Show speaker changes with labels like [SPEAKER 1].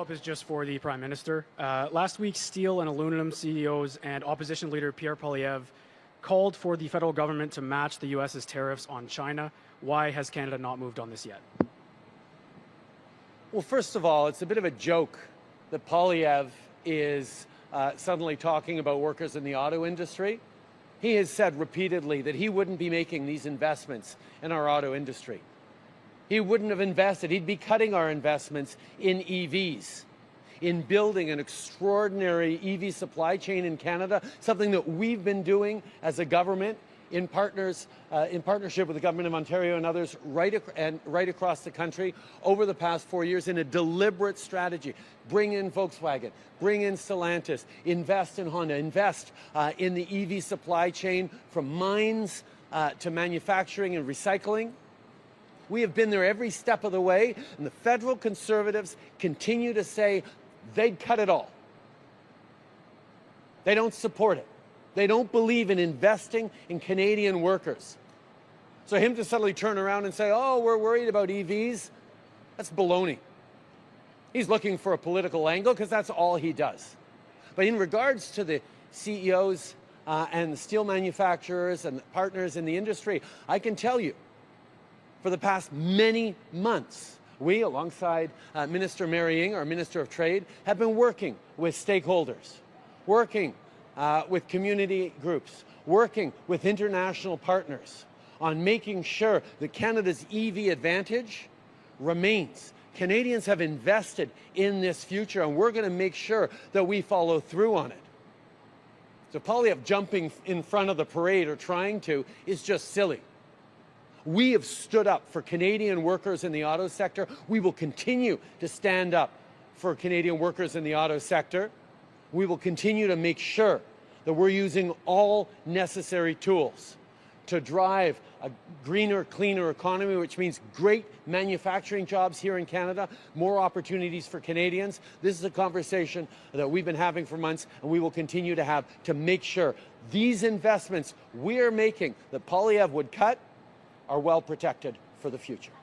[SPEAKER 1] follow-up is just for the Prime Minister. Last week, steel and aluminum CEOs and opposition leader Pierre Poilievre called for the federal government to match the U.S.'s tariffs on China. Why has Canada not moved on this yet?
[SPEAKER 2] Well, first of all, it's a bit of a joke that Poilievre is suddenly talking about workers in the auto industry. He has said repeatedly that he wouldn't be making these investments in our auto industry. He wouldn't have invested. He'd be cutting our investments in EVs, in building an extraordinary EV supply chain in Canada, something that we've been doing as a government in partnership with the Government of Ontario and others right across the country over the past 4 years in a deliberate strategy. Bring in Volkswagen, bring in Stellantis, invest in Honda, invest in the EV supply chain from mines to manufacturing and recycling. We have been there every step of the way, and the federal Conservatives continue to say they'd cut it all. They don't support it. They don't believe in investing in Canadian workers. So him to suddenly turn around and say, oh, we're worried about EVs, that's baloney. He's looking for a political angle because that's all he does. But in regards to the CEOs and the steel manufacturers and partners in the industry, I can tell you, for the past many months, we, alongside Minister Mary Ng, our Minister of Trade, have been working with stakeholders, working with community groups, working with international partners on making sure that Canada's EV advantage remains. Canadians have invested in this future, and we're going to make sure that we follow through on it. So Poilievre jumping in front of the parade or trying to is just silly. We have stood up for Canadian workers in the auto sector. We will continue to stand up for Canadian workers in the auto sector. We will continue to make sure that we're using all necessary tools to drive a greener, cleaner economy, which means great manufacturing jobs here in Canada, more opportunities for Canadians. This is a conversation that we've been having for months, and we will continue to have to make sure these investments we're making that Poilievre would cut are well protected for the future.